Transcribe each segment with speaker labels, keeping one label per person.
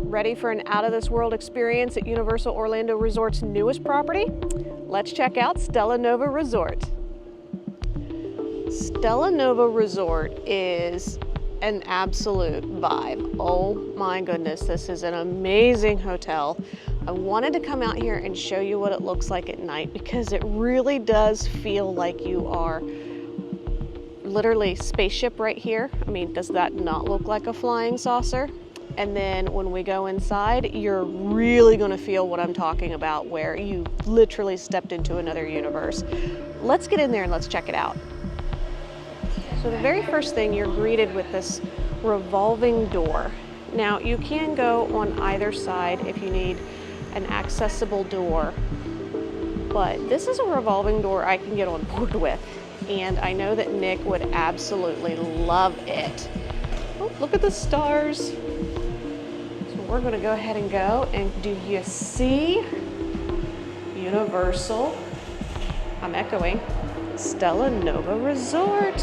Speaker 1: Ready for an out-of-this-world experience at Universal Orlando Resort's newest property? Let's check out Stella Nova Resort. Stella Nova Resort is an absolute vibe. Oh my goodness, this is an amazing hotel. I wanted to come out here and show you what it looks like at night because it really does feel like you are literally spaceship right here. I mean, does that not look like a flying saucer? And then when we go inside, you're really gonna feel what I'm talking about, where you literally stepped into another universe. Let's get in there and let's check it out. So the very first thing, you're greeted with this revolving door. Now, you can go on either side if you need an accessible door, but this is a revolving door I can get on board with, and I know that Nick would absolutely love it. Oh, look at the stars. We're gonna go ahead and go, and do you see Universal, I'm echoing, Stella Nova Resort?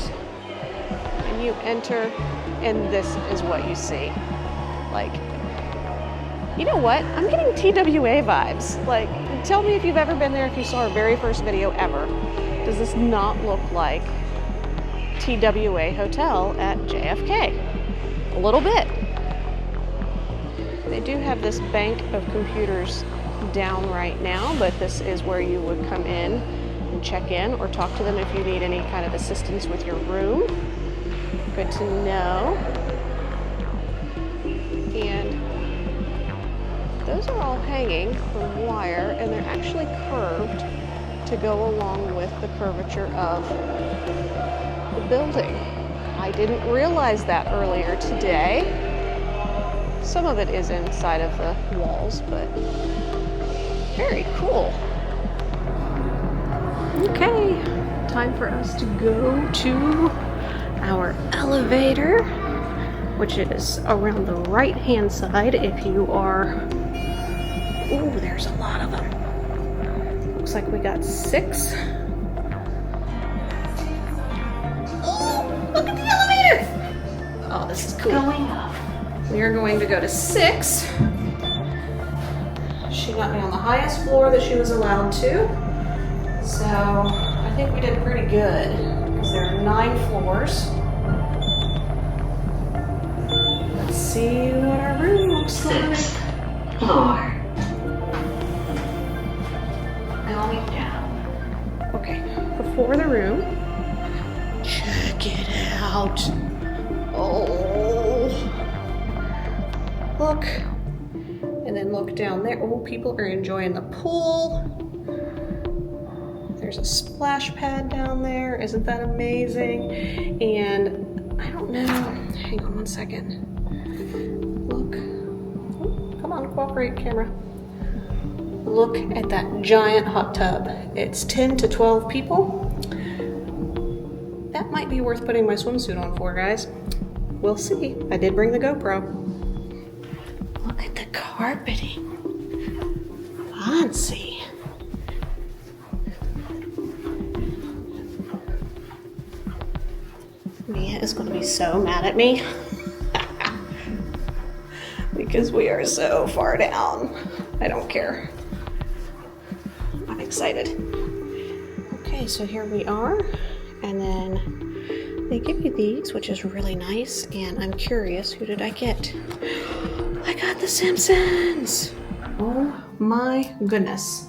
Speaker 1: And you enter, and this is what you see. Like, you know what? I'm getting TWA vibes. Like, tell me if you've ever been there, if you saw our very first video ever. Does this not look like TWA Hotel at JFK? A little bit. They do have this bank of computers down right now, but this is where you would come in and check in or talk to them if you need any kind of assistance with your room. Good to know. And those are all hanging from wire, and they're actually curved to go along with the curvature of the building. I didn't realize that earlier today. Some of it is inside of the walls, but very cool. Okay, time for us to go to our elevator, which is around the right-hand side if you are... Ooh, there's a lot of them. Looks like we got 6. Oh, look at the elevator! Oh, this is cool. Going up. We are going to go to 6. She got me on the highest floor that she was allowed to. So I think we did pretty good because there are 9 floors. Let's see what our room looks like. 6th floor. Going down. Okay, before the room, check it out. Oh. Look, and then look down there. Oh, people are enjoying the pool. There's a splash pad down there. Isn't that amazing? And I don't know, hang on one second. Look, oh, come on, cooperate, camera. Look at that giant hot tub. It's 10 to 12 people. That might be worth putting my swimsuit on for, guys. We'll see. I did bring the GoPro. Look at the carpeting. Fancy. Mia is going to be so mad at me because we are so far down. I don't care. I'm excited. Okay, so here we are, and then they give you these, which is really nice, and I'm curious, who did I get? I got the Simpsons! Oh my goodness.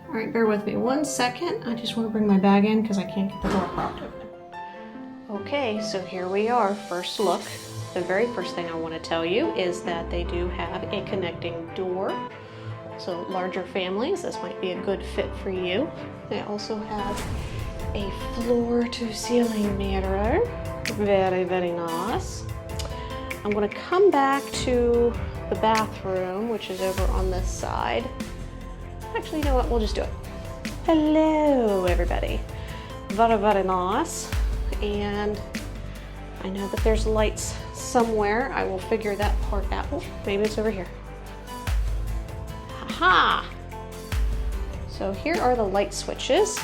Speaker 1: All right, bear with me 1 second. I just want to bring my bag in because I can't get the door propped open. Okay, so here we are, first look. The very first thing I want to tell you is that they do have a connecting door. So larger families, this might be a good fit for you. They also have a floor-to-ceiling mirror. Very, very nice. I'm going to come back to the bathroom, which is over on this side. Actually, you know what? We'll just do it. Hello, everybody. Very, very nice. And I know that there's lights somewhere. I will figure that part out. Oh, maybe it's over here. Aha! So here are the light switches.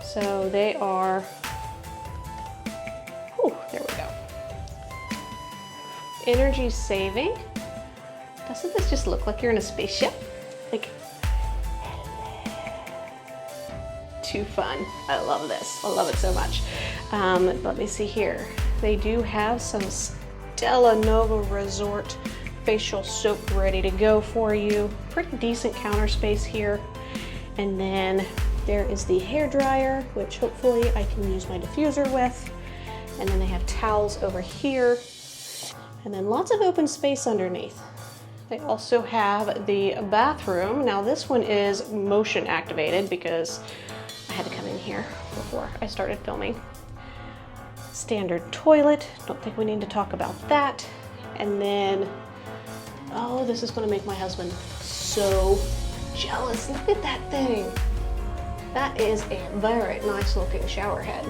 Speaker 1: So they are, oh, there we go. energy saving. Doesn't this just look like you're in a spaceship? Like, too fun. I love this. I love it so much. Let me see here. They do have some Stella Nova Resort facial soap ready to go for you. Pretty decent counter space here. And then there is the hair dryer, which hopefully I can use my diffuser with. And then they have towels over here. And then lots of open space underneath. They also have the bathroom. Now this one is motion activated because I had to come in here before I started filming. Standard toilet, don't think we need to talk about that. And then, oh, this is gonna make my husband so jealous. Look at that thing. That is a very nice looking shower head.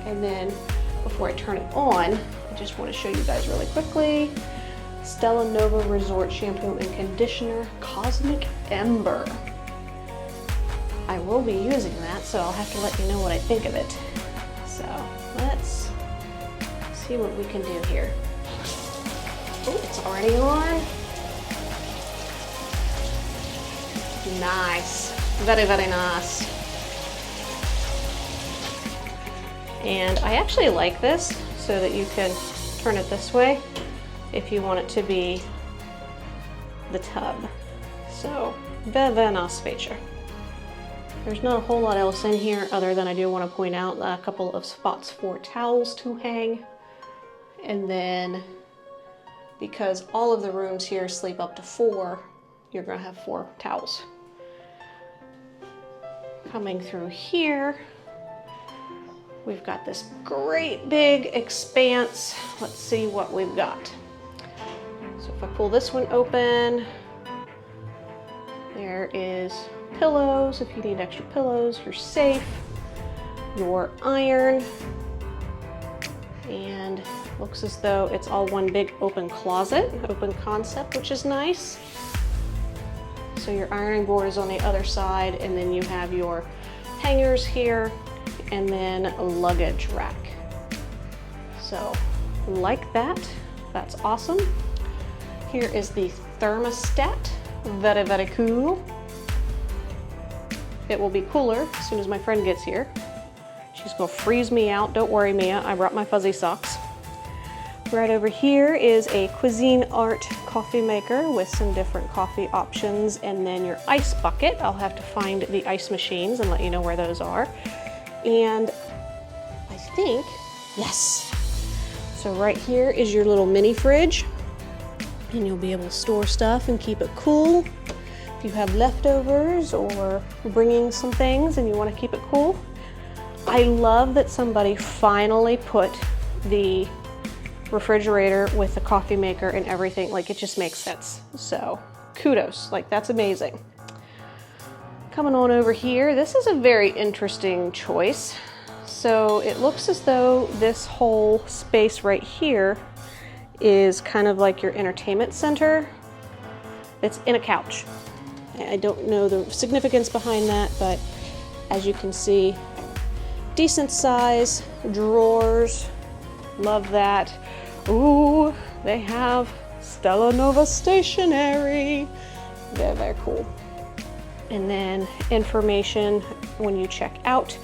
Speaker 1: And then before I turn it on, I just wanna show you guys really quickly. Stella Nova Resort Shampoo and Conditioner Cosmic Ember. I will be using that, so I'll have to let you know what I think of it. So let's see what we can do here. Oh, it's already on. Nice, very, very nice. And I actually like this so that you can turn it this way if you want it to be the tub. So, very, very nice feature. There's not a whole lot else in here other than I do want to point out a couple of spots for towels to hang. And then, because all of the rooms here sleep up to 4, you're going to have 4 towels. Coming through here, we've got this great big expanse. Let's see what we've got. So if I pull this one open, there is pillows. If you need extra pillows, your safe, your iron, and looks as though it's all one big open closet, open concept, which is nice. So your ironing board is on the other side, and then you have your hangers here, and then a luggage rack. So like that, that's awesome. Here is the thermostat, very, very cool. It will be cooler as soon as my friend gets here. She's gonna freeze me out. Don't worry, Mia, I brought my fuzzy socks. Right over here is a Cuisine Art coffee maker with some different coffee options, and then your ice bucket. I'll have to find the ice machines and let you know where those are. And I think, yes. So right here is your little mini fridge, and you'll be able to store stuff and keep it cool. If you have leftovers or bringing some things and you want to keep it cool. I love that somebody finally put the refrigerator with the coffee maker and everything. Like, it just makes sense. So kudos, like, that's amazing. Coming on over here, this is a very interesting choice. So it looks as though this whole space right here is kind of like your entertainment center. It's in a couch. I don't know the significance behind that, but as you can see, decent size, drawers, love that. Ooh, they have Stella Nova stationery. Very, very cool. And then information when you check out.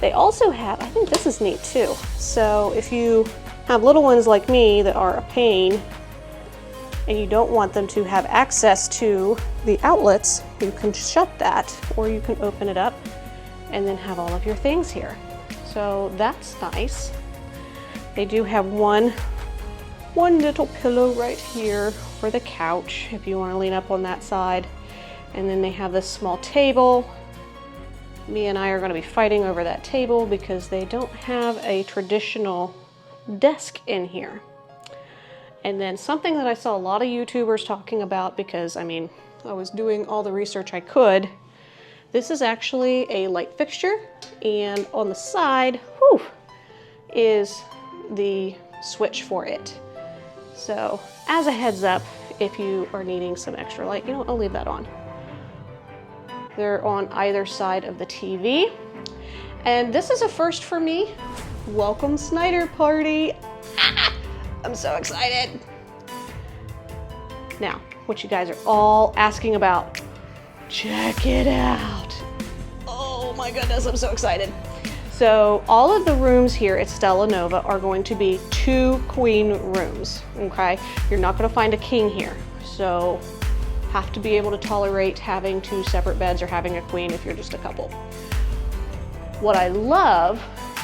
Speaker 1: They also have, I think this is neat too. So if you have little ones like me that are a pain and you don't want them to have access to the outlets, you can shut that, or you can open it up and then have all of your things here. So that's nice. They do have one little pillow right here for the couch if you want to lean up on that side. And then they have this small table. Me and I are going to be fighting over that table because they don't have a traditional desk in here. And then something that I saw a lot of YouTubers talking about, because I mean, I was doing all the research I could. This is actually a light fixture, and on the side, whew, is the switch for it. So as a heads up, if you are needing some extra light, you know, I'll leave that on. They're on either side of the TV. And this is a first for me. Welcome Snyder Party. I'm so excited. Now, what you guys are all asking about, check it out. Oh my goodness, I'm so excited. So all of the rooms here at Stella Nova are going to be 2 queen rooms, okay? You're not gonna find a king here. So have to be able to tolerate having 2 separate beds or having a queen if you're just a couple. What I love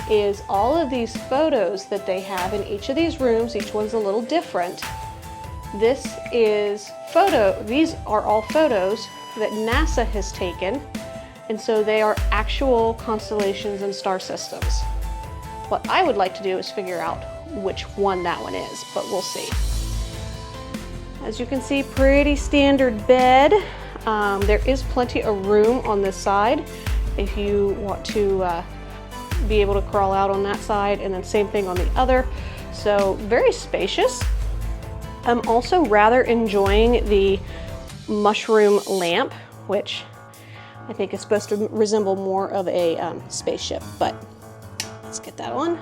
Speaker 1: is all of these photos that they have in each of these rooms. Each one's a little different. These are all photos that NASA has taken, and so they are actual constellations and star systems. What I would like to do is figure out which one that one is, but we'll see. As you can see, pretty standard bed. There is plenty of room on this side if you want to be able to crawl out on that side, and then same thing on the other. So very spacious. I'm also rather enjoying the mushroom lamp, which I think is supposed to resemble more of a spaceship, but let's get that on.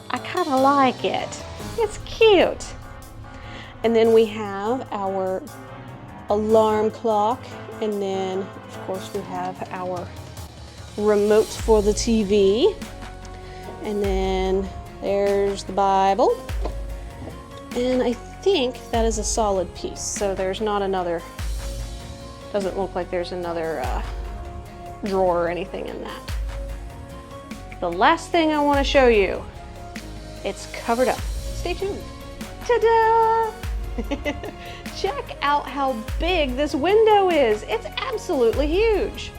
Speaker 1: I kind of like it. It's cute. And then we have our alarm clock, and then of course we have our remotes for the TV, and then there's the Bible, and I think that is a solid piece, so there's not another, doesn't look like there's another drawer or anything in that. The last thing I want to show you, it's covered up. Stay tuned. Ta-da! Check out how big this window is. It's absolutely huge.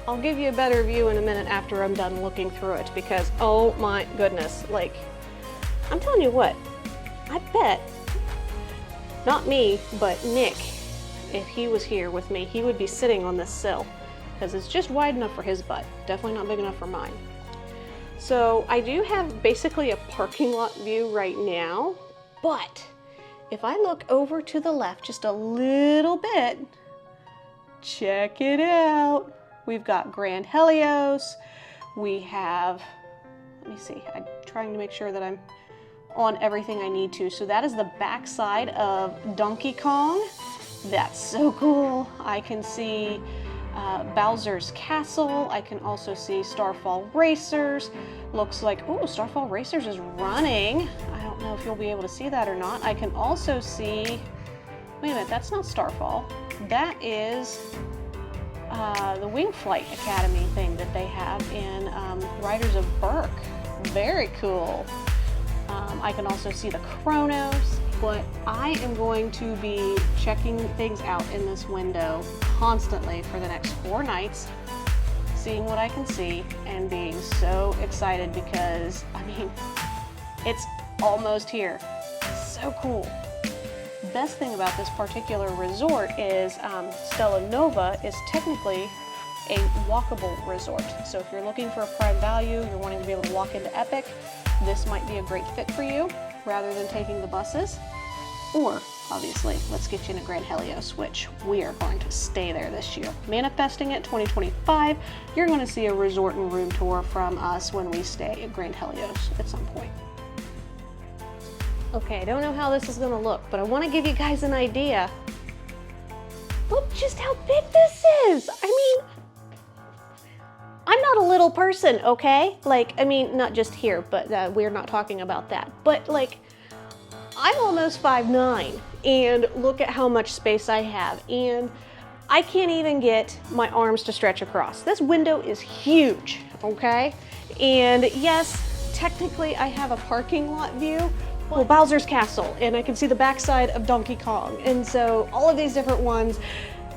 Speaker 1: I'll give you a better view in a minute after I'm done looking through it, because oh my goodness, like, I'm telling you what, I bet, not me, but Nick, if he was here with me, he would be sitting on this sill, because it's just wide enough for his butt. Definitely not big enough for mine. So I do have basically a parking lot view right now, but if I look over to the left just a little bit, check it out. We've got Grand Helios. We have, let me see, I'm trying to make sure that I'm on everything I need to. So that is the back side of Donkey Kong. That's so cool. I can see Bowser's Castle. I can also see Starfall Racers. Looks like, oh, Starfall Racers is running. I don't know if you'll be able to see that or not. I can also see, wait a minute, that's not Starfall. That is the Wing Flight Academy thing that they have in Riders of Berk. Very cool. I can also see the Chronos, but I am going to be checking things out in this window constantly for the next 4 nights, seeing what I can see and being so excited because, I mean, it's almost here. So cool. Best thing about this particular resort is Stella Nova is technically a walkable resort. So if you're looking for a prime value, you're wanting to be able to walk into Epic, this might be a great fit for you rather than taking the buses. Or, obviously, let's get you in a Grand Helios, which we are going to stay there this year. Manifesting it 2025, you're going to see a resort and room tour from us when we stay at Grand Helios at some point. Okay, I don't know how this is going to look, but I want to give you guys an idea. Look just how big this is. I mean, I'm not a little person, okay? Like, I mean, not just here, but we're not talking about that. But like, I'm almost 5'9", and look at how much space I have. And I can't even get my arms to stretch across. This window is huge, okay? And yes, technically I have a parking lot view. Well, Bowser's Castle, and I can see the backside of Donkey Kong. And so all of these different ones,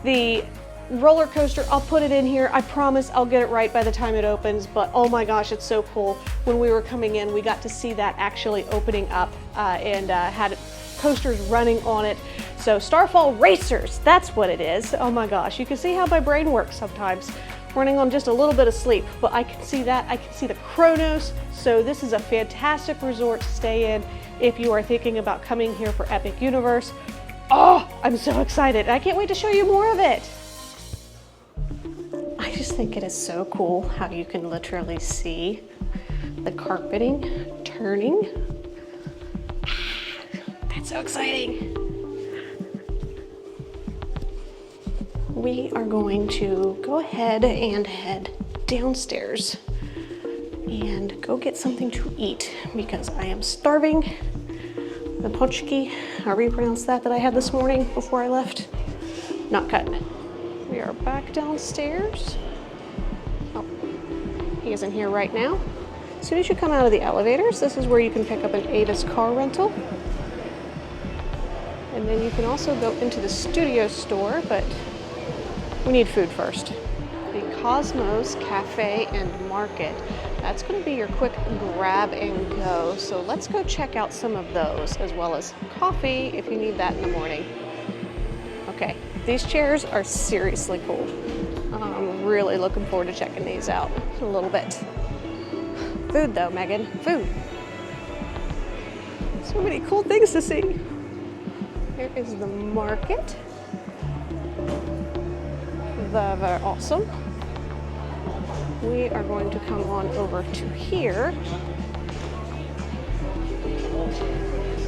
Speaker 1: the roller coaster, I'll put it in here. I promise I'll get it right by the time it opens, but oh my gosh, it's so cool. When we were coming in, we got to see that actually opening up and had coasters running on it. So Starfall Racers, that's what it is. Oh my gosh, you can see how my brain works sometimes, running on just a little bit of sleep, but I can see that. I can see the Chronos. So this is a fantastic resort to stay in if you are thinking about coming here for Epic Universe. Oh, I'm so excited. I can't wait to show you more of it. I just think it is so cool how you can literally see the carpeting turning. That's so exciting. we are going to go ahead and head downstairs and go get something to eat because I am starving. The ponchki, however you pronounce that I had this morning before I left, not cut. We are back downstairs. Oh, he isn't here right now. As soon as you come out of the elevators, this is where you can pick up an Avis car rental. And then you can also go into the studio store, but we need food first. The Cosmos Cafe and Market. That's going to be your quick grab and go. So let's go check out some of those, as well as coffee if you need that in the morning. Okay, these chairs are seriously cool. I'm really looking forward to checking these out a little bit. Food though, Megan, food. So many cool things to see. Here is the market. Very awesome. We are going to come on over to here,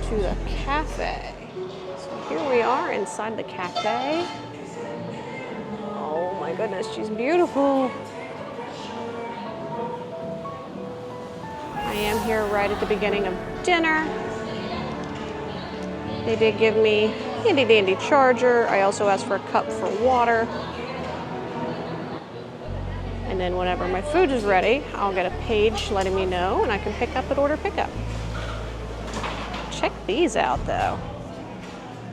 Speaker 1: to the cafe. So here we are inside the cafe. Oh my goodness, she's beautiful. I am here right at the beginning of dinner. They did give me handy dandy charger. I also asked for a cup for water. And then whenever my food is ready, I'll get a page letting me know and I can pick up at order pickup. Check these out though.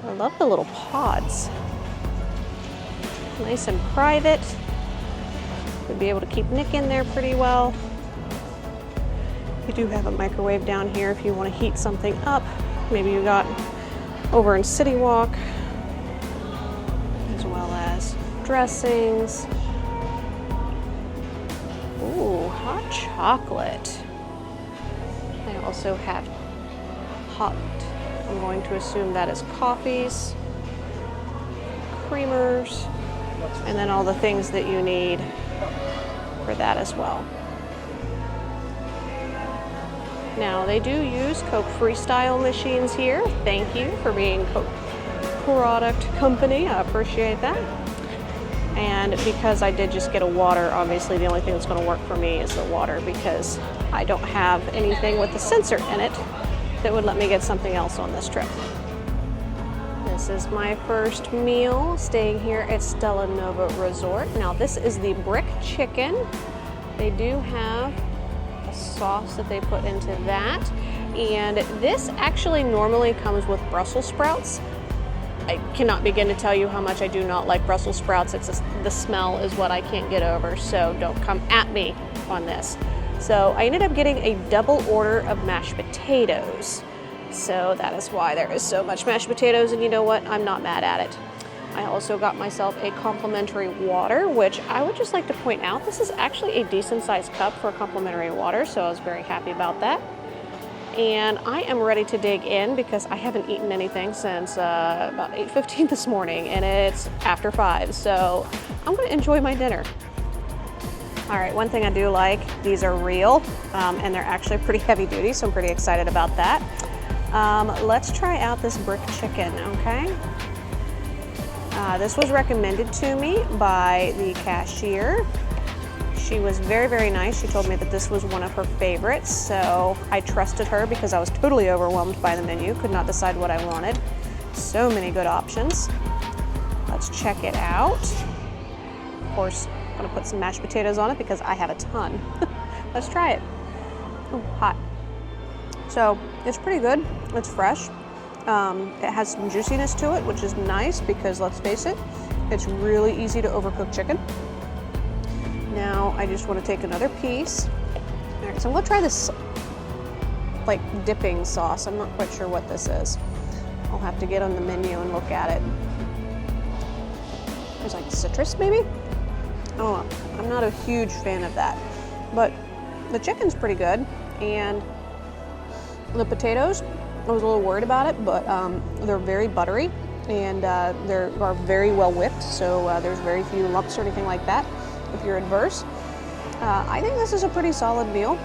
Speaker 1: I love the little pods. Nice and private. You'll be able to keep Nick in there pretty well. You do have a microwave down here if you want to heat something up. Maybe you got over in City Walk, as well as dressings. Ooh, hot chocolate. They also have hot, I'm going to assume that is coffees, creamers, and then all the things that you need for that as well. Now, they do use Coke Freestyle machines here. Thank you for being Coke product company. I appreciate that. And because I did just get a water, obviously the only thing that's going to work for me is the water because I don't have anything with the sensor in it that would let me get something else on this trip. This is my first meal staying here at Stella Nova Resort. Now, this is the brick chicken. They do have sauce that they put into that, and this actually normally comes with Brussels sprouts. I cannot begin to tell you how much I do not like Brussels sprouts. The smell is what I can't get over, so don't come at me on this. So I ended up getting a double order of mashed potatoes, so that is why there is so much mashed potatoes, and you know what, I'm not mad at it. I also got myself a complimentary water, which I would just like to point out, this is actually a decent sized cup for complimentary water, so I was very happy about that. And I am ready to dig in because I haven't eaten anything since about 8:15 this morning, and it's after 5, so I'm gonna enjoy my dinner. All right, one thing I do like, these are real, and they're actually pretty heavy duty, so I'm pretty excited about that. Let's try out this brick chicken, okay? This was recommended to me by the cashier. She was very, very nice. She told me that this was one of her favorites, so I trusted her because I was totally overwhelmed by the menu, could not decide what I wanted. So many good options. Let's check it out. Of course, I'm gonna put some mashed potatoes on it because I have a ton. Let's try it. Ooh, hot. So it's pretty good, it's fresh. It has some juiciness to it, which is nice because let's face it, it's really easy to overcook chicken. Now I just want to take another piece. All right, so I'm gonna try this like dipping sauce. I'm not quite sure what this is. I'll have to get on the menu and look at it. There's like citrus maybe? I don't know, I'm not a huge fan of that. But the chicken's pretty good, and the potatoes, I was a little worried about it, but they're very buttery, and they are very well whipped, so there's very few lumps or anything like that if you're adverse. I think this is a pretty solid meal.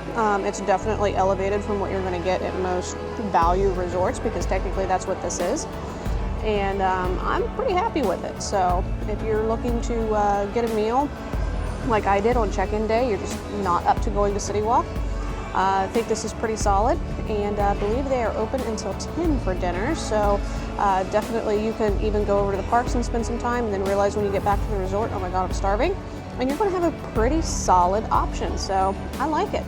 Speaker 1: It's definitely elevated from what you're going to get at most value resorts, because technically that's what this is. and I'm pretty happy with it. So if you're looking to get a meal like I did on check-in day, you're just not up to going to City Walk, I think this is pretty solid, and I believe they are open until 10 for dinner, so definitely you can even go over to the parks and spend some time and then realize when you get back to the resort, oh my god, I'm starving, and you're going to have a pretty solid option, so I like it.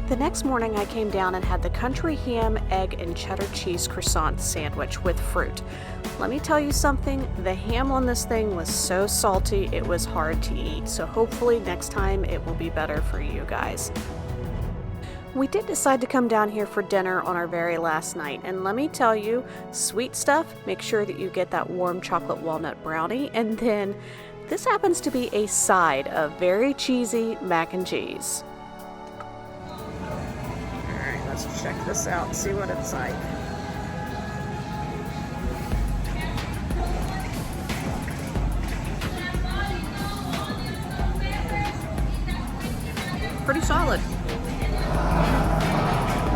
Speaker 1: The next morning I came down and had the country ham, egg, and cheddar cheese croissant sandwich with fruit. Let me tell you something, the ham on this thing was so salty it was hard to eat, so hopefully next time it will be better for you guys. We did decide to come down here for dinner on our very last night, and let me tell you, sweet stuff, make sure that you get that warm chocolate walnut brownie, and then this happens to be a side of very cheesy mac and cheese. Alright, let's check this out and see what it's like. Pretty solid.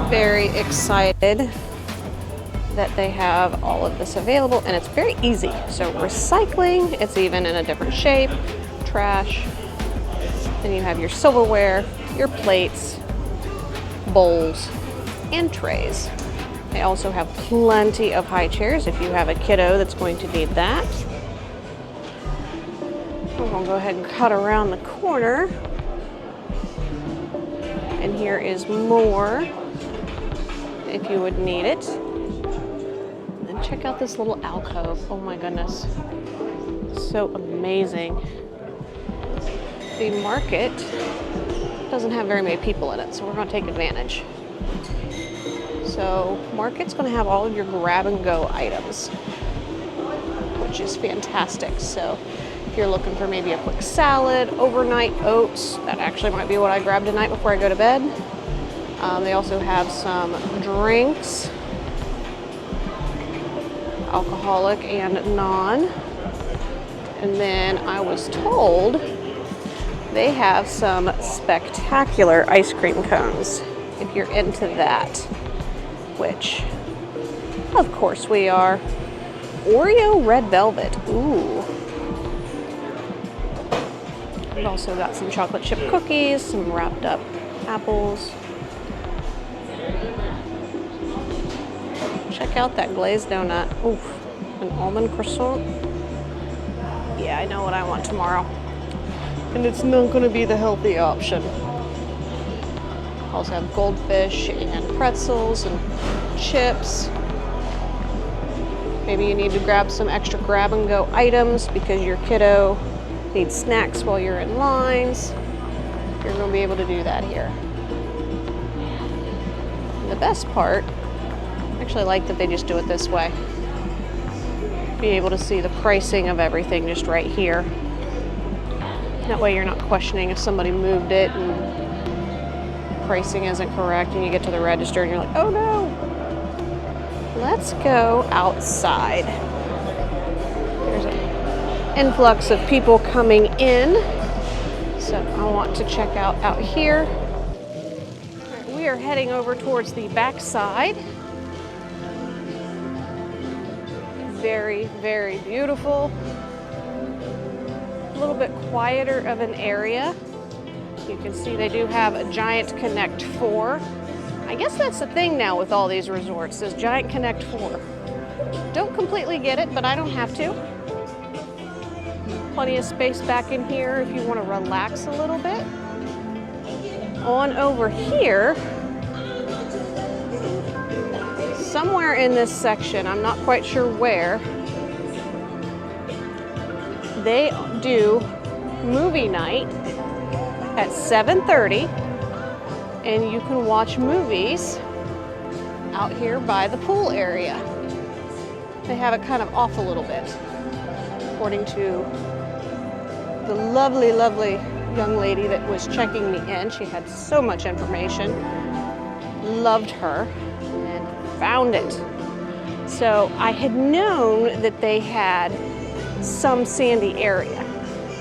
Speaker 1: Very excited that they have all of this available, and it's very easy. So recycling, it's even in a different shape, trash, then you have your silverware, your plates, bowls, and trays. They also have plenty of high chairs if you have a kiddo that's going to need that. We're going to go ahead and cut around the corner, and here is more if you would need it. And then check out this little alcove. Oh my goodness. So amazing. The market doesn't have very many people in it, so we're going to take advantage. So market's going to have all of your grab and go items, which is fantastic. So if you're looking for maybe a quick salad, overnight oats, that actually might be what I grab tonight before I go to bed. They also have some drinks, alcoholic and non. And then I was told they have some spectacular ice cream cones if you're into that, which of course we are. Oreo red velvet, ooh. We've also got some chocolate chip cookies, some wrapped up apples. Check out that glazed donut. Oof, an almond croissant. Yeah, I know what I want tomorrow. And it's not going to be the healthy option. Also have goldfish and pretzels and chips. Maybe you need to grab some extra grab and go items because your kiddo needs snacks while you're in lines. You're going to be able to do that here. And the best part, I actually like that they just do it this way. Be able to see the pricing of everything just right here. That way you're not questioning if somebody moved it and pricing isn't correct and you get to the register and you're like, oh no. Let's go outside. There's an influx of people coming in, so I want to check out here. Right, we are heading over towards the back side. Very, very beautiful. A little bit quieter of an area. You can see they do have a Giant Connect 4. I guess that's the thing now with all these resorts, is Giant Connect 4. Don't completely get it, but I don't have to. Plenty of space back in here if you want to relax a little bit. On over here, somewhere in this section, I'm not quite sure where, they do movie night at 7:30, and you can watch movies out here by the pool area. They have it kind of off a little bit, according to the lovely, lovely young lady that was checking me in. She had so much information, loved her, and found it. So I had known that they had some sandy area.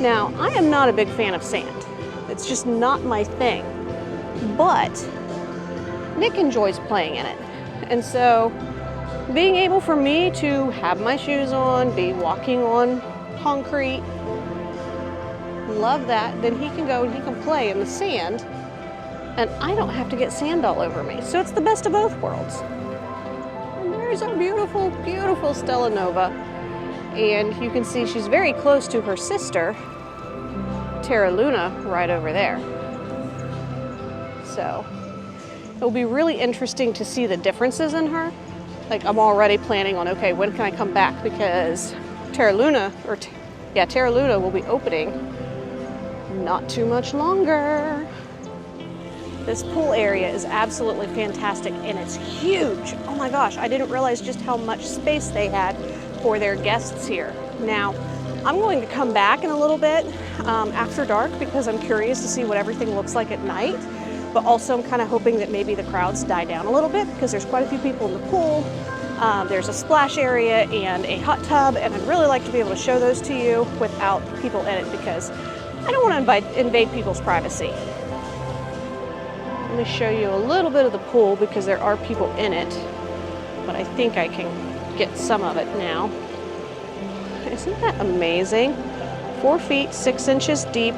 Speaker 1: Now, I am not a big fan of sand. It's just not my thing. But Nick enjoys playing in it. And so being able for me to have my shoes on, be walking on concrete, love that. Then he can go and he can play in the sand, and I don't have to get sand all over me. So it's the best of both worlds. And there's our beautiful, beautiful Stella Nova. And you can see she's very close to her sister, Terra Luna, right over there. So it'll be really interesting to see the differences in her. Like, I'm already planning on, okay, when can I come back? Because Terra Luna will be opening not too much longer. This pool area is absolutely fantastic, and it's huge. Oh my gosh, I didn't realize just how much space they had for their guests here. Now, I'm going to come back in a little bit after dark because I'm curious to see what everything looks like at night. But also I'm kind of hoping that maybe the crowds die down a little bit because there's quite a few people in the pool. There's a splash area and a hot tub, and I'd really like to be able to show those to you without people in it because I don't want to invade people's privacy. Let me show you a little bit of the pool because there are people in it, but I think I can get some of it now. Isn't that amazing? 4 feet 6 inches deep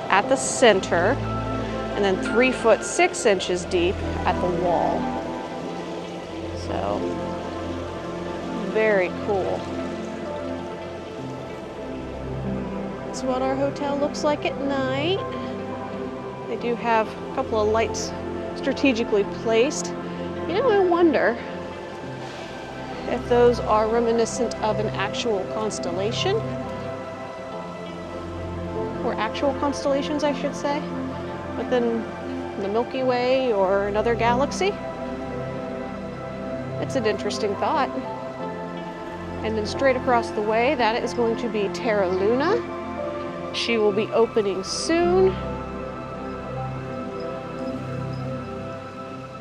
Speaker 1: at the center, and then 3 foot 6 inches deep at the wall. So, very cool. That's what our hotel looks like at night. They do have a couple of lights strategically placed. You know, I wonder if those are reminiscent of an actual constellation, or actual constellations, I should say, within the Milky Way or another galaxy. It's an interesting thought. And then straight across the way, that is going to be Terra Luna. She will be opening soon.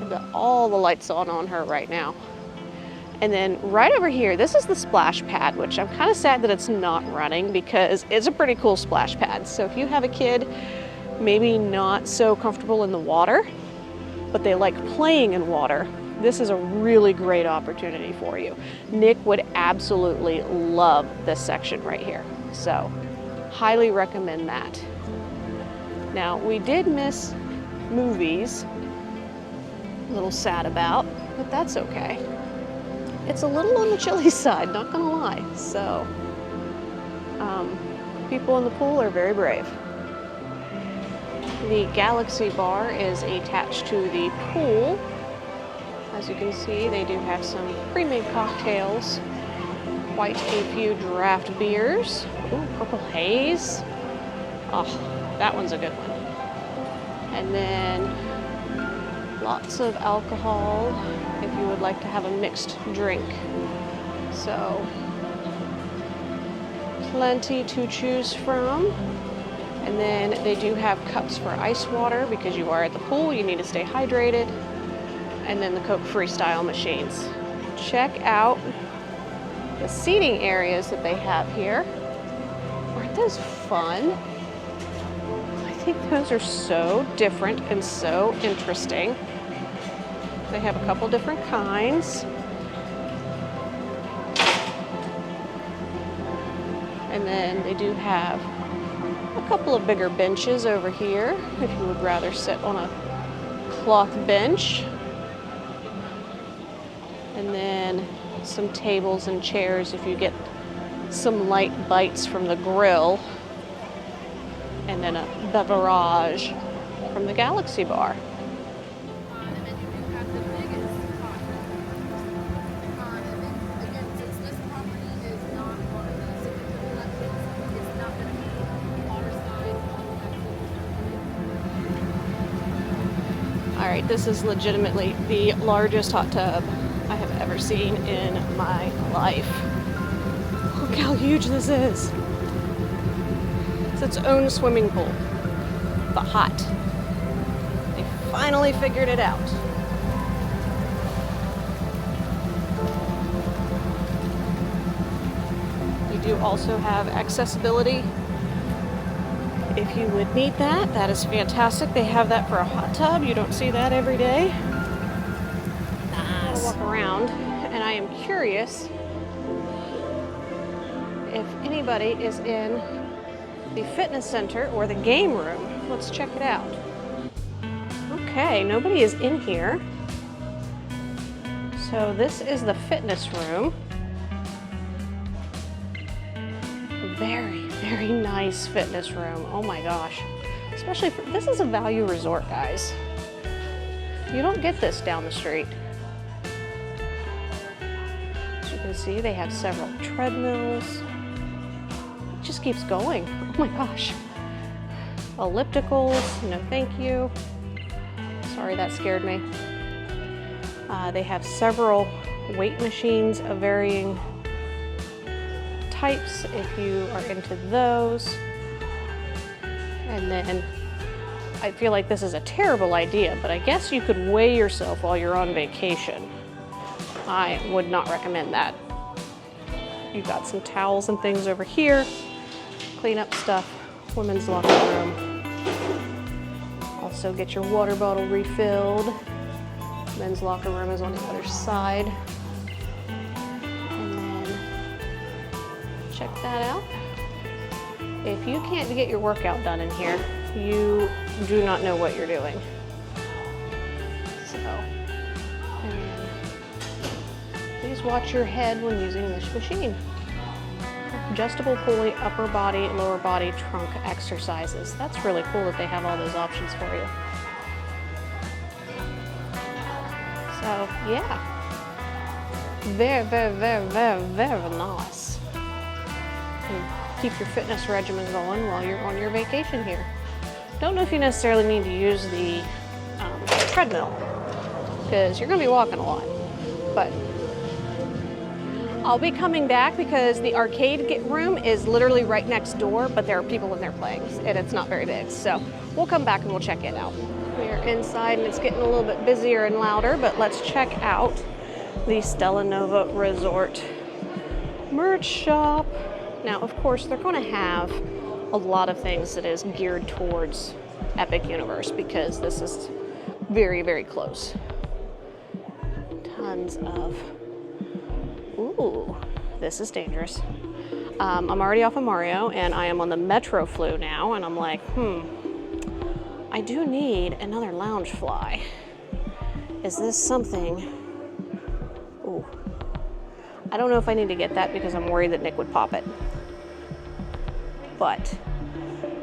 Speaker 1: I've got all the lights on her right now. And then right over here, this is the splash pad, which I'm kind of sad that it's not running because it's a pretty cool splash pad. So if you have a kid maybe not so comfortable in the water, but they like playing in water, this is a really great opportunity for you. Nick would absolutely love this section right here. So highly recommend that. Now, we did miss movies, a little sad about, but that's okay. It's a little on the chilly side, not gonna lie. So, people in the pool are very brave. The Galaxy Bar is attached to the pool. As you can see, they do have some pre-made cocktails, quite a few draft beers. Ooh, Purple Haze. Oh, that one's a good one. And then lots of alcohol if you would like to have a mixed drink. So, plenty to choose from. And then they do have cups for ice water because you are at the pool, you need to stay hydrated. And then the Coke Freestyle machines. Check out the seating areas that they have here. Aren't those fun? I think those are so different and so interesting. They have a couple different kinds. And then they do have a couple of bigger benches over here if you would rather sit on a cloth bench. And then some tables and chairs if you get some light bites from the grill. And then a beverage from the Galaxy Bar. All right, this is legitimately the largest hot tub I have ever seen in my life. Look how huge this is. It's its own swimming pool, but hot. They finally figured it out. You do also have accessibility if you would need that. That is fantastic. They have that for a hot tub. You don't see that every day. Nice. I'll walk around And I am curious if anybody is in the fitness center or the game room. Let's check it out. Okay, nobody is in here. So this is the fitness room. Very, very nice fitness room. Oh my gosh. Especially for, this is a value resort, guys. You don't get this down the street. As you can see, they have several treadmills. It just keeps going. Oh my gosh. Ellipticals, no thank you. Sorry, that scared me. They have several weight machines of varying types if you are into those. And then I feel like this is a terrible idea, but I guess you could weigh yourself while you're on vacation. I would not recommend that. You've got some towels and things over here, clean up stuff, women's locker room. Also get your water bottle refilled. Men's locker room is on the other side. And then check that out. If you can't get your workout done in here, you do not know what you're doing. So, and please watch your head when using this machine. Adjustable pulley, upper body, lower body, trunk exercises. That's really cool that they have all those options for you. So, yeah. Very, very, very, very, very nice. And keep your fitness regimen going while you're on your vacation here. Don't know if you necessarily need to use the treadmill, because you're going to be walking a lot. But I'll be coming back because the arcade room is literally right next door, but there are people in there playing, and it's not very big. So we'll come back and we'll check it out. We're inside and it's getting a little bit busier and louder, but let's check out the Stella Nova Resort merch shop. Now, of course, they're going to have a lot of things that is geared towards Epic Universe because this is very, very close. Tons of, ooh, this is dangerous. I'm already off of Mario and I am on the Metro flu now, and I'm like, I do need another lounge fly. Is this something? Ooh. I don't know if I need to get that because I'm worried that Nick would pop it. But,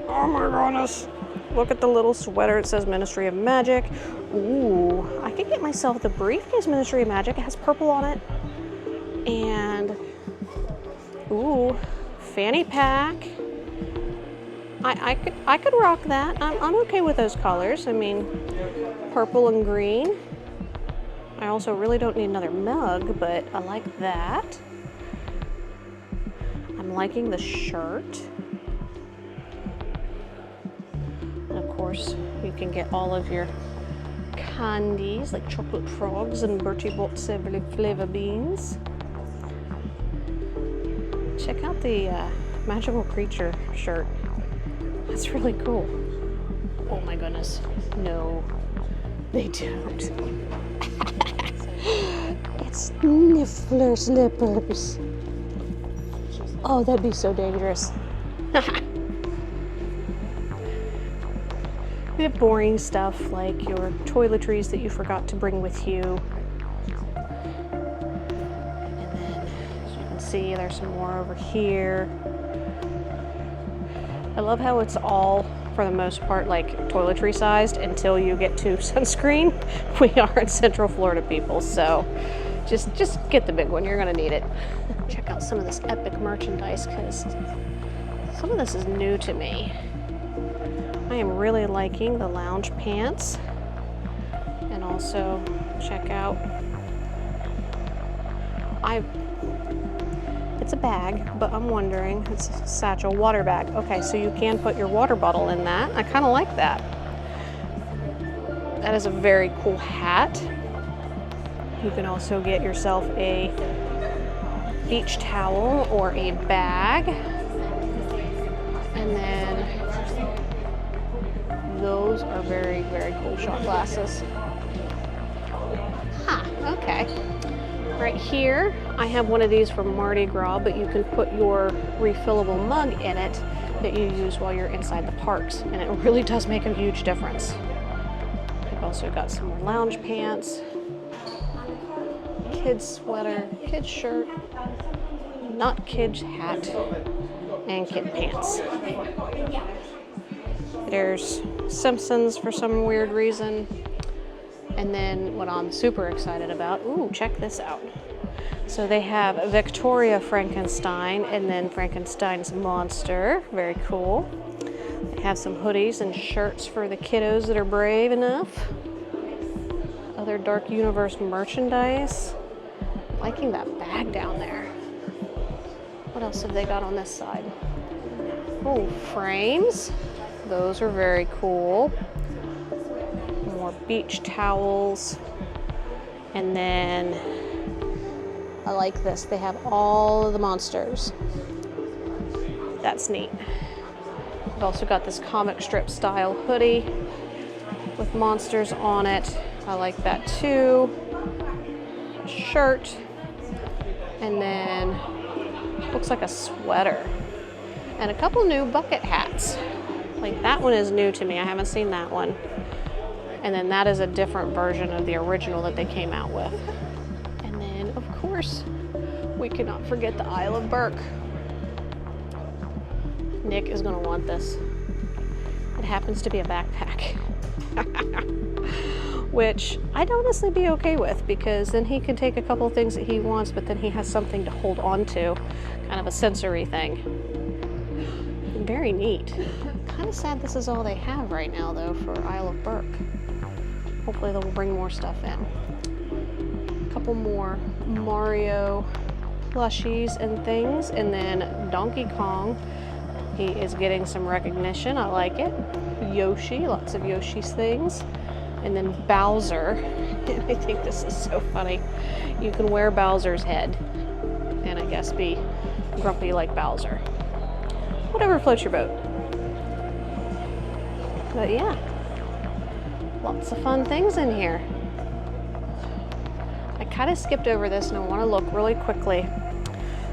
Speaker 1: oh my goodness. Look at the little sweater. It says Ministry of Magic. Ooh, I could get myself the briefcase Ministry of Magic. It has purple on it. And, ooh, fanny pack. I could rock that. I'm okay with those colors. I mean, purple and green. I also really don't need another mug, but I like that. I'm liking the shirt. And of course, you can get all of your candies like chocolate frogs and Bertie Bott's flavor beans. Check out the magical creature shirt. That's really cool. Oh my goodness. No, they don't. It's Niffler slippers. Oh, that'd be so dangerous. We have boring stuff like your toiletries that you forgot to bring with you. And then, as you can see, there's some more over here. I love how it's all, for the most part, like toiletry sized until you get to sunscreen. We are in Central Florida, people, so just get the big one. You're gonna need it. Check out some of this epic merchandise because some of this is new to me. I am really liking the lounge pants, and also check out, it's a bag, but I'm wondering, it's a satchel water bag. Okay, so you can put your water bottle in that. I kind of like that. That is a very cool hat. You can also get yourself a beach towel or a bag. And then those are very, very cool shot glasses. Okay. Right here, I have one of these from Mardi Gras, but you can put your refillable mug in it that you use while you're inside the parks, and it really does make a huge difference. I've also got some more lounge pants, kid's sweater, kid's shirt, not kid's hat, and kid pants. There's Simpsons for some weird reason. And then what I'm super excited about, ooh, check this out. So they have Victoria Frankenstein and then Frankenstein's monster, very cool. They have some hoodies and shirts for the kiddos that are brave enough. Other Dark Universe merchandise. Liking that bag down there. What else have they got on this side? Oh, frames. Those are very cool. More beach towels. And then I like this. They have all of the monsters. That's neat. I've also got this comic strip style hoodie with monsters on it. I like that too. A shirt. And then looks like a sweater. And a couple new bucket hats. Like that one is new to me. I haven't seen that one. And then that is a different version of the original that they came out with. And then, of course, we cannot forget the Isle of Berk. Nick is gonna want this. It happens to be a backpack. Which I'd honestly be okay with, because then he can take a couple of things that he wants, but then he has something to hold on to. Kind of a sensory thing. Very neat. Kind of sad this is all they have right now, though, for Isle of Berk. Hopefully they'll bring more stuff in. A couple more Mario plushies and things. And then Donkey Kong. He is getting some recognition. I like it. Yoshi. Lots of Yoshi's things. And then Bowser. I think this is so funny. You can wear Bowser's head. And I guess be grumpy like Bowser. Whatever floats your boat. But yeah. Lots of fun things in here. I kind of skipped over this and I want to look really quickly.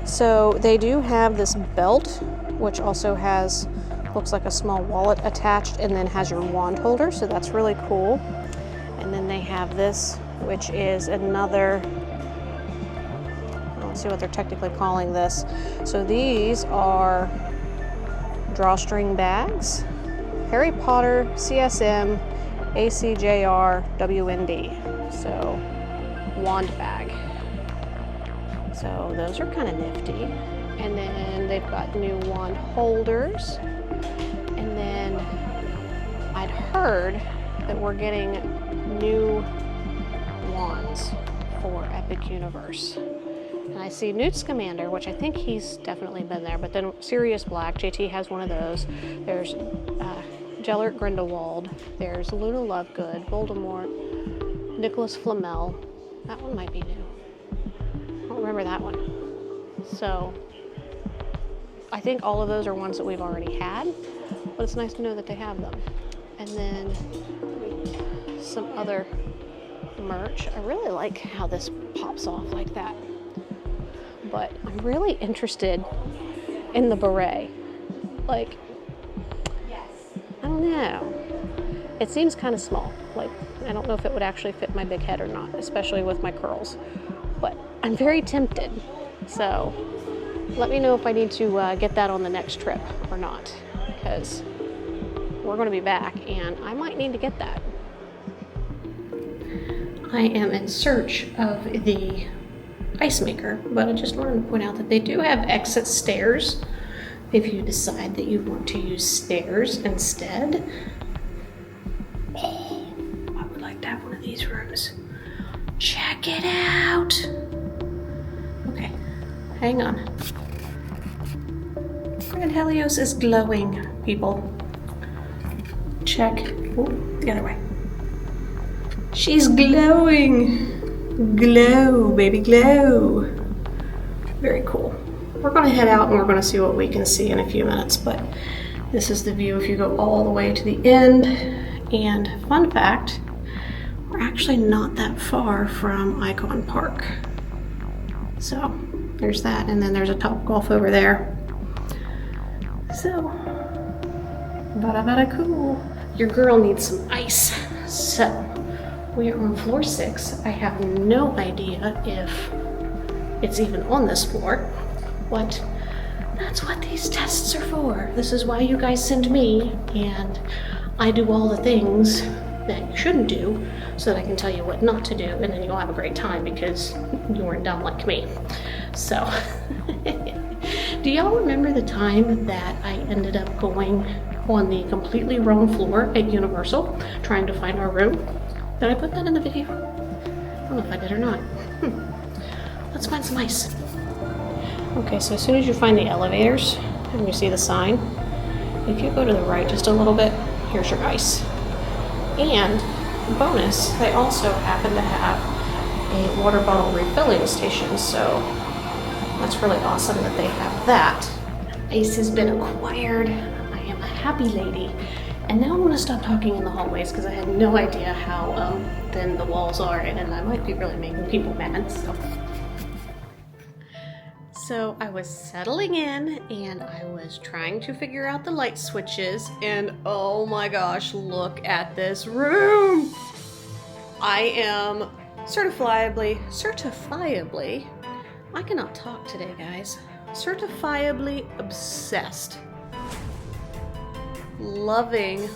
Speaker 1: So they do have this belt, which also has, looks like a small wallet attached, and then has your wand holder, so that's really cool. And then they have this, which is another, let's see what they're technically calling this. So these are drawstring bags, Harry Potter, CSM, ACJR, WND, so wand bag. So those are kind of nifty. And then they've got new wand holders. And then I'd heard that we're getting new wands for Epic Universe. And I see Newt Scamander, which I think he's definitely been there, but then Sirius Black, JT has one of those. There's Gellert Grindelwald, there's Luna Lovegood, Voldemort, Nicholas Flamel. That one might be new. I don't remember that one. So I think all of those are ones that we've already had, but it's nice to know that they have them. And then some other merch. I really like how this pops off like that. But I'm really interested in the beret. Like, I don't know. It seems kind of small. Like, I don't know if it would actually fit my big head or not, especially with my curls. But I'm very tempted. So let me know if I need to get that on the next trip or not, because we're going to be back and I might need to get that. I am in search of the ice maker, but I just wanted to point out that they do have exit stairs if you decide that you want to use stairs instead. Oh, I would like to have one of these rooms. Check it out. Okay, hang on. Red Helios is glowing, people. Check. Oh, the other way. She's glowing. Glow, baby, glow. Very cool. We're going to head out and we're going to see what we can see in a few minutes, but this is the view if you go all the way to the end. And fun fact, we're actually not that far from Icon Park. So there's that, and then there's a Top Golf over there. So, bada cool. Your girl needs some ice. So, we are on floor 6. I have no idea if it's even on this floor, but that's what these tests are for. This is why you guys send me, and I do all the things that you shouldn't do so that I can tell you what not to do, and then you'll have a great time because you weren't dumb like me. So, do y'all remember the time that I ended up going on the completely wrong floor at Universal trying to find our room? Did I put that in the video? I don't know if I did or not. Let's find some ice. Okay, so as soon as you find the elevators and you see the sign, if you go to the right just a little bit, here's your ice. And bonus, they also happen to have a water bottle refilling station, so that's really awesome that they have that. Ice has been acquired. I am a happy lady. And now I'm gonna stop talking in the hallways because I had no idea how thin the walls are, and I might be really making people mad, So I was settling in and I was trying to figure out the light switches, and oh my gosh, look at this room! I am certifiably, I cannot talk today, guys, certifiably obsessed. Loving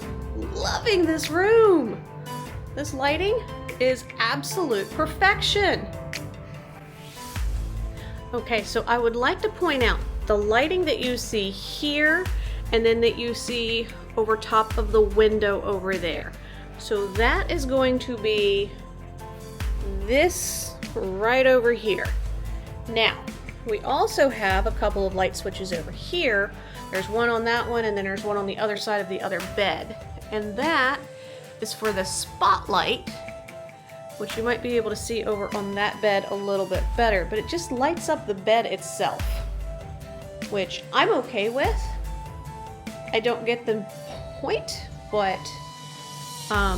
Speaker 1: this room. This lighting is absolute perfection. Okay, so I would like to point out the lighting that you see here and then that you see over top of the window over there. So that is going to be this right over here. Now, we also have a couple of light switches over here. There's one on that one, and then there's one on the other side of the other bed. And that is for the spotlight, which you might be able to see over on that bed a little bit better, but it just lights up the bed itself, which I'm okay with. I don't get the point, but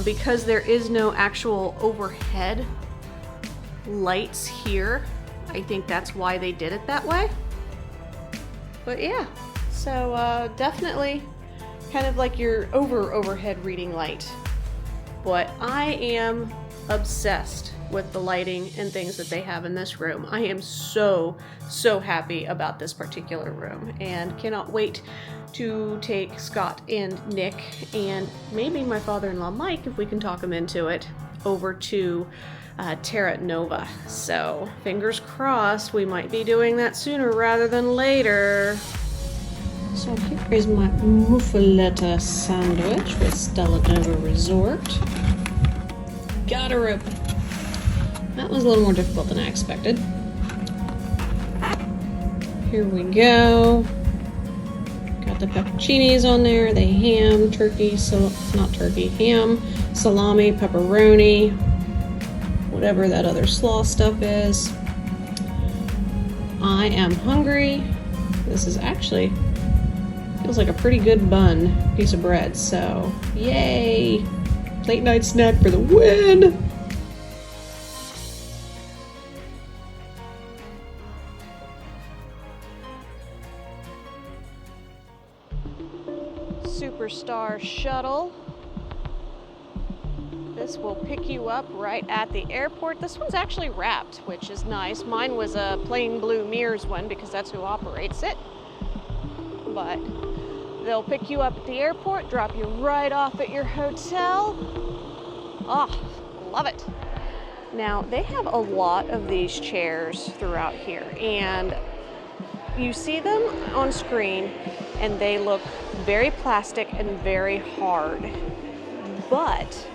Speaker 1: because there is no actual overhead lights here, I think that's why they did it that way. But yeah, so definitely kind of like your overhead reading light. But I am obsessed with the lighting and things that they have in this room. I am so happy about this particular room and cannot wait to take Scott and Nick and maybe my father-in-law Mike, if we can talk him into it, over to Terra Nova. So fingers crossed we might be doing that sooner rather than later. So here is my muffaletta sandwich with Stella Nova Resort. Got her open. That was a little more difficult than I expected. Here we go. Got the pepperoncinis on there, the ham, turkey, not turkey, ham, salami, pepperoni, whatever that other slaw stuff is. I am hungry. This is actually, feels like a pretty good bun, piece of bread, so yay! Late night snack for the win! Superstar shuttle. This will pick you up right at the airport. This one's actually wrapped, which is nice. Mine was a plain blue Mears one because that's who operates it. But they'll pick you up at the airport, drop you right off at your hotel. Oh, love it. Now, they have a lot of these chairs throughout here, and you see them on screen, and they look very plastic and very hard. But,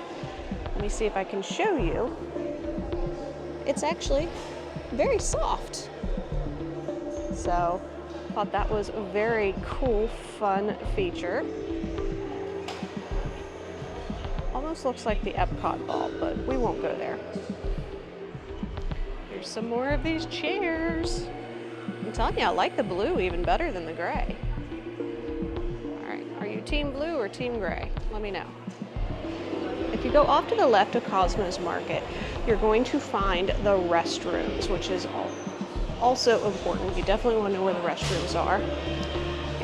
Speaker 1: let me see if I can show you. It's actually very soft. So, thought that was a very cool, fun feature. Almost looks like the Epcot ball, but we won't go there. Here's some more of these chairs. I'm telling you, I like the blue even better than the gray. All right, are you team blue or team gray? Let me know. If you go off to the left of Cosmos Market, you're going to find the restrooms, which is Also important, you definitely want to know where the restrooms are.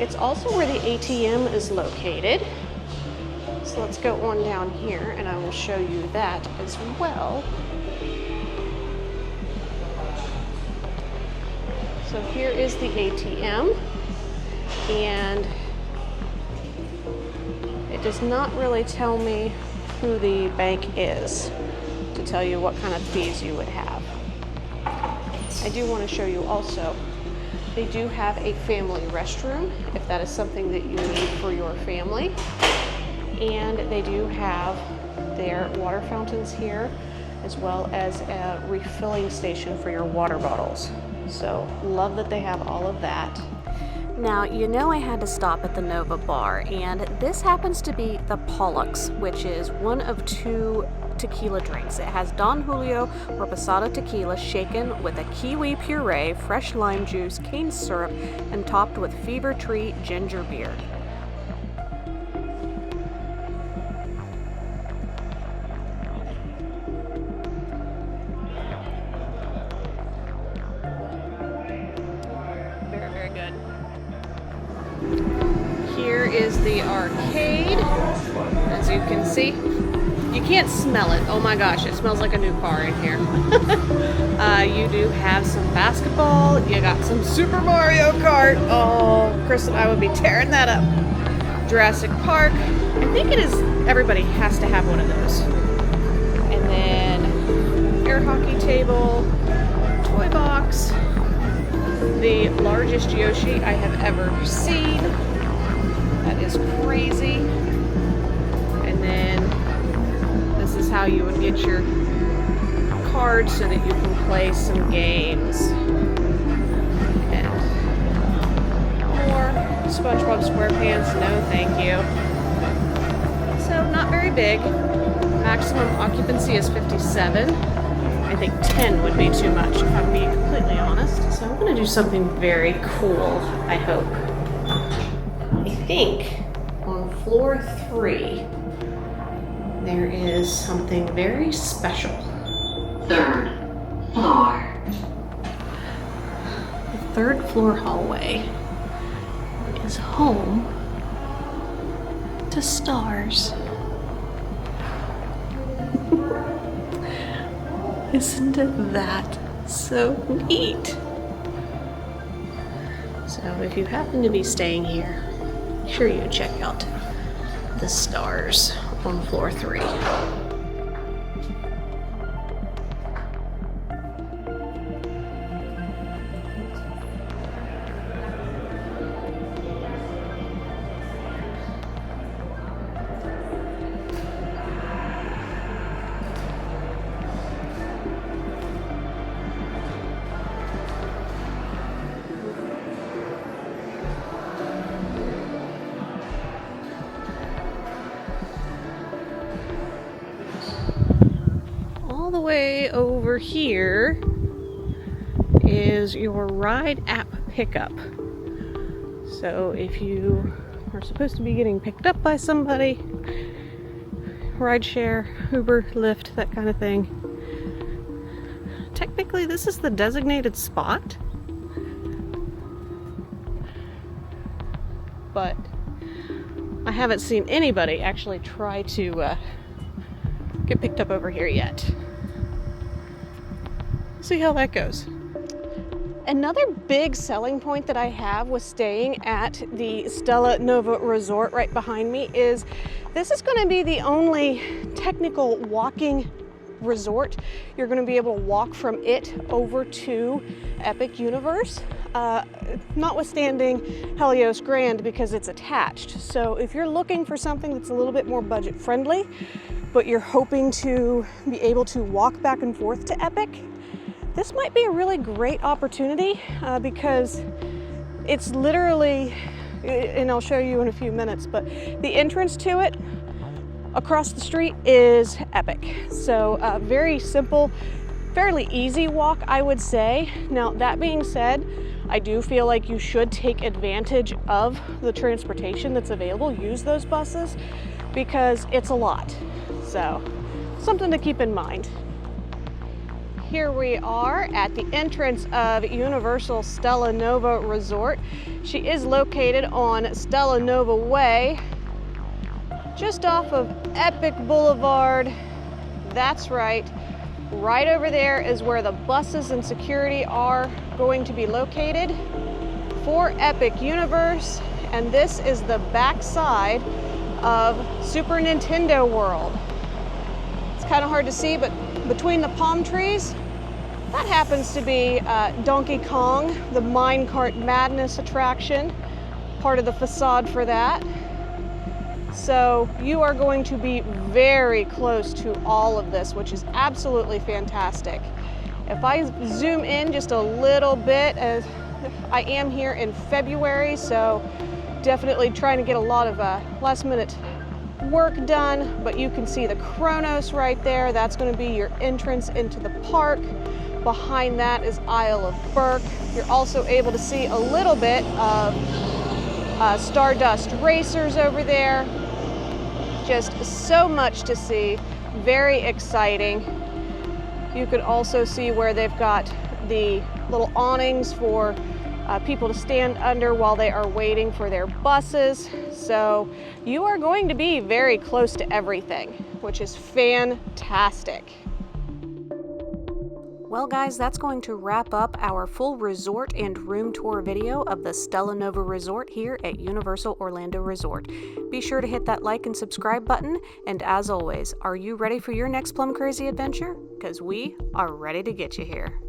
Speaker 1: It's also where the ATM is located. So let's go on down here and I will show you that as well. So here is the ATM, and it does not really tell me who the bank is to tell you what kind of fees you would have. I do want to show you also, they do have a family restroom if that is something that you need for your family. And they do have their water fountains here, as well as a refilling station for your water bottles. So love that they have all of that. Now, you know I had to stop at the Nova Bar, and this happens to be the Pollux, which is one of 2 tequila drinks. It has Don Julio Reposado tequila shaken with a kiwi puree, fresh lime juice, cane syrup, and topped with Fever Tree ginger beer. Here is the arcade, as you can see. You can't smell it. Oh my gosh, it smells like a new car in here. You do have some basketball. You got some Super Mario Kart. Oh, Chris and I would be tearing that up. Jurassic Park. I think it is, everybody has to have one of those. And then air hockey table, toy box, the largest Yoshi I have ever seen. That is crazy. And then this is how you would get your cards so that you can play some games. And more SpongeBob SquarePants, no thank you. So not very big. Maximum occupancy is 57. I think 10 would be too much if I'm being completely honest. So I'm gonna do something very cool, I hope. I think on floor 3, there is something very special.
Speaker 2: 3rd floor.
Speaker 1: The 3rd floor hallway is home to stars. Isn't that so neat? So if you happen to be staying here, make sure you check out the stars on floor 3. All the way over here is your ride app pickup. So if you are supposed to be getting picked up by somebody, rideshare, Uber, Lyft, that kind of thing, technically this is the designated spot, but I haven't seen anybody actually try to get picked up over here yet. See how that goes. Another big selling point that I have with staying at the Stella Nova Resort right behind me is this is going to be the only technical walking resort. You're going to be able to walk from it over to Epic Universe, notwithstanding Helios Grand because it's attached. So if you're looking for something that's a little bit more budget friendly, but you're hoping to be able to walk back and forth to Epic, this might be a really great opportunity because it's literally, and I'll show you in a few minutes, but the entrance to it across the street is Epic. So very simple, fairly easy walk, I would say. Now, that being said, I do feel like you should take advantage of the transportation that's available, use those buses, because it's a lot. So, something to keep in mind. Here we are at the entrance of Universal Stella Nova Resort. She is located on Stella Nova Way, just off of Epic Boulevard. That's right. Right over there is where the buses and security are going to be located for Epic Universe. And this is the back side of Super Nintendo World. It's kind of hard to see, but between the palm trees, that happens to be Donkey Kong, the Minecart Madness attraction, part of the facade for that. So you are going to be very close to all of this, which is absolutely fantastic. If I zoom in just a little bit, as I am here in February, so definitely trying to get a lot of last minute work done, but you can see the Kronos right there. That's going to be your entrance into the park. Behind that is Isle of Berk. You're also able to see a little bit of Stardust Racers over there. Just so much to see, very exciting. You could also see where they've got the little awnings for people to stand under while they are waiting for their buses. So you are going to be very close to everything, which is fantastic. Well guys, that's going to wrap up our full resort and room tour video of the Stella Nova Resort here at Universal Orlando Resort. Be sure to hit that like and subscribe button, and as always, are you ready for your next Plum Crazy adventure? Because we are ready to get you here.